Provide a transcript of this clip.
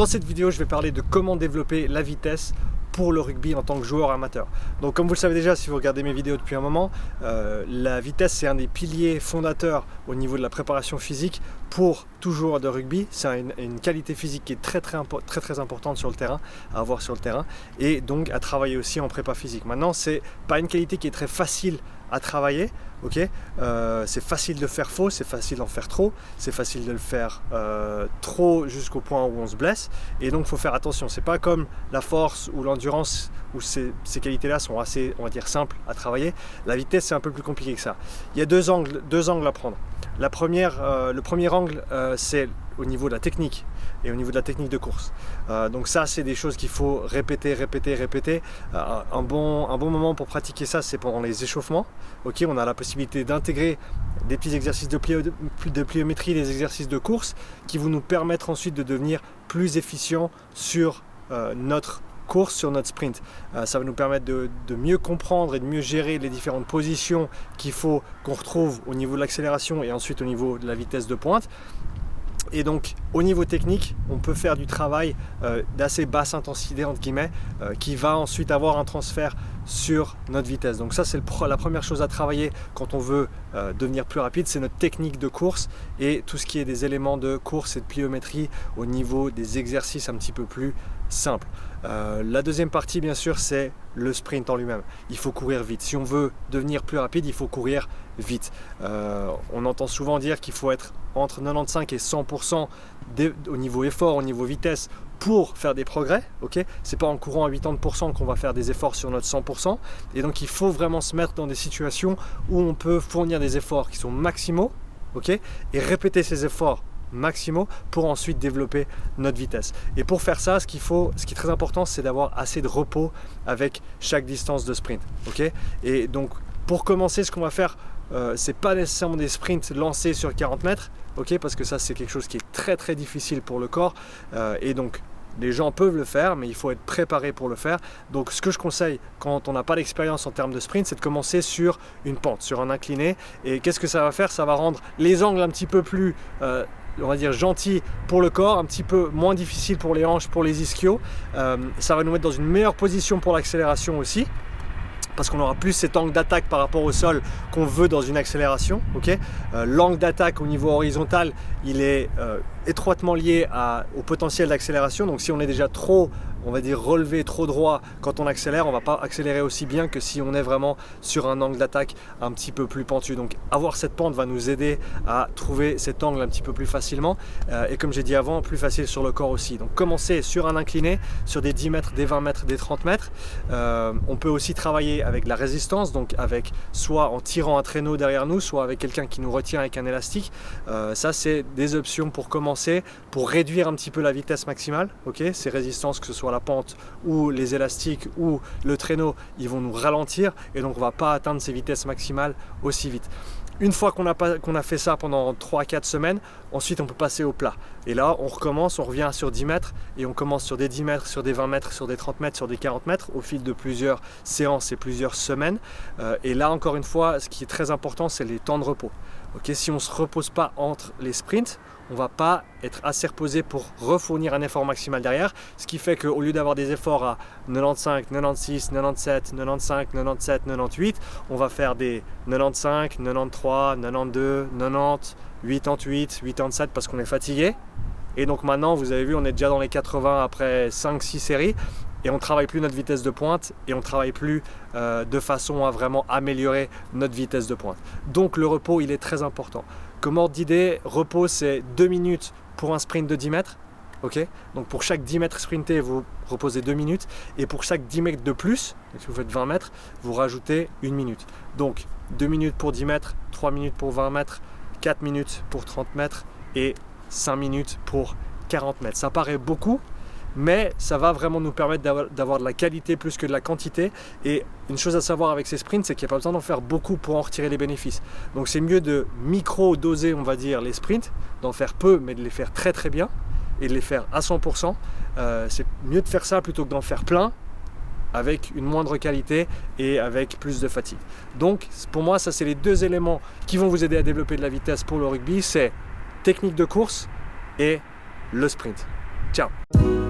Dans cette vidéo, je vais parler de comment développer la vitesse pour le rugby en tant que joueur amateur. Donc comme vous le savez déjà, si vous regardez mes vidéos depuis un moment, la vitesse c'est un des piliers fondateurs au niveau de la préparation physique pour tout joueur de rugby. C'est une qualité physique qui est très importante sur le terrain, à avoir sur le terrain, et donc à travailler aussi en prépa physique. Maintenant, c'est pas une qualité qui est très facile à travailler, ok, c'est facile de faire faux, c'est facile d'en faire trop, c'est facile de le faire trop jusqu'au point où on se blesse, et donc il faut faire attention. C'est pas comme la force ou l'endurance où ces qualités-là sont assez, on va dire, simples à travailler. La vitesse, c'est un peu plus compliqué que ça. Il y a deux angles à prendre. Le premier angle, c'est au niveau de la technique et au niveau de la technique de course. Donc ça, c'est des choses qu'il faut répéter. Un bon moment pour pratiquer ça, c'est pendant les échauffements. Ok, on a la possibilité d'intégrer des petits exercices de pliométrie, des exercices de course qui vont nous permettre ensuite de devenir plus efficients sur notre course, sur notre sprint. Ça va nous permettre de mieux comprendre et de mieux gérer les différentes positions qu'on retrouve au niveau de l'accélération et ensuite au niveau de la vitesse de pointe. Et donc au niveau technique, on peut faire du travail d'assez basse intensité entre guillemets qui va ensuite avoir un transfert sur notre vitesse. Donc ça, c'est la première chose à travailler quand on veut devenir plus rapide, c'est notre technique de course et tout ce qui est des éléments de course et de pliométrie au niveau des exercices un petit peu plus simples. La deuxième partie, bien sûr, c'est le sprint en lui-même. Il faut courir vite. Si on veut devenir plus rapide, il faut courir vite. On entend souvent dire qu'il faut être entre 95 et 100% au niveau effort, au niveau vitesse pour faire des progrès. Okay, c'est pas en courant à 80% qu'on va faire des efforts sur notre 100%. Et donc il faut vraiment se mettre dans des situations où on peut fournir des efforts qui sont maximaux, okay, et répéter ces efforts maximaux pour ensuite développer notre vitesse. Et pour faire ça, ce qui est très important, c'est d'avoir assez de repos avec chaque distance de sprint. Okay, et donc pour commencer, ce qu'on va faire, c'est pas nécessairement des sprints lancés sur 40 mètres, okay, parce que ça c'est quelque chose qui est très difficile pour le corps, et donc les gens peuvent le faire, mais il faut être préparé pour le faire. Donc ce que je conseille quand on n'a pas d'expérience en termes de sprint, c'est de commencer sur une pente, sur un incliné. Et qu'est-ce que ça va faire? Ça va rendre les angles un petit peu plus on va dire gentil pour le corps, un petit peu moins difficile pour les hanches, pour les ischios. Ça va nous mettre dans une meilleure position pour l'accélération aussi, parce qu'on aura plus cet angle d'attaque par rapport au sol qu'on veut dans une accélération. Okay, l'angle d'attaque au niveau horizontal, il est étroitement lié au potentiel d'accélération. Donc si on est déjà trop, on va dire, relevé, trop droit quand on accélère, on ne va pas accélérer aussi bien que si on est vraiment sur un angle d'attaque un petit peu plus pentu. Donc avoir cette pente va nous aider à trouver cet angle un petit peu plus facilement, et comme j'ai dit avant, plus facile sur le corps aussi. Donc commencer sur un incliné, sur des 10 mètres, des 20 mètres, des 30 mètres. On peut aussi travailler avec la résistance, donc avec soit en tirant un traîneau derrière nous, soit avec quelqu'un qui nous retient avec un élastique. Ça, c'est des options pour commencer, pour réduire un petit peu la vitesse maximale. Okay, ces résistances, que ce soit la pente ou les élastiques ou le traîneau, ils vont nous ralentir et donc on ne va pas atteindre ces vitesses maximales aussi vite. Une fois qu'on a fait ça pendant 3-4 semaines, ensuite on peut passer au plat. Et là, on recommence, on revient sur 10 mètres et on commence sur des 10 mètres, sur des 20 mètres, sur des 30 mètres, sur des 40 mètres au fil de plusieurs séances et plusieurs semaines. Et là, encore une fois, ce qui est très important, c'est les temps de repos. Okay, si on ne se repose pas entre les sprints, on ne va pas être assez reposé pour refournir un effort maximal derrière, ce qui fait qu'au lieu d'avoir des efforts à 95, 96, 97, 95, 97, 98, on va faire des 95, 93, 92, 90, 88, 87 parce qu'on est fatigué. Et donc maintenant, vous avez vu, on est déjà dans les 80 après 5-6 séries. Et on ne travaille plus notre vitesse de pointe et on ne travaille plus de façon à vraiment améliorer notre vitesse de pointe. Donc le repos, il est très important. Comme ordre d'idée, repos, c'est 2 minutes pour un sprint de 10 mètres. Okay, donc pour chaque 10 mètres sprinté, vous reposez 2 minutes. Et pour chaque 10 mètres de plus, si vous faites 20 mètres, vous rajoutez 1 minute. Donc 2 minutes pour 10 mètres, 3 minutes pour 20 mètres, 4 minutes pour 30 mètres et 5 minutes pour 40 mètres. Ça paraît beaucoup, mais ça va vraiment nous permettre d'avoir de la qualité plus que de la quantité. Et une chose à savoir avec ces sprints, c'est qu'il n'y a pas besoin d'en faire beaucoup pour en retirer les bénéfices. Donc c'est mieux de micro-doser, on va dire, les sprints, d'en faire peu, mais de les faire très bien et de les faire à 100%. C'est mieux de faire ça plutôt que d'en faire plein avec une moindre qualité et avec plus de fatigue. Donc pour moi, ça c'est les deux éléments qui vont vous aider à développer de la vitesse pour le rugby, c'est technique de course et le sprint. Ciao.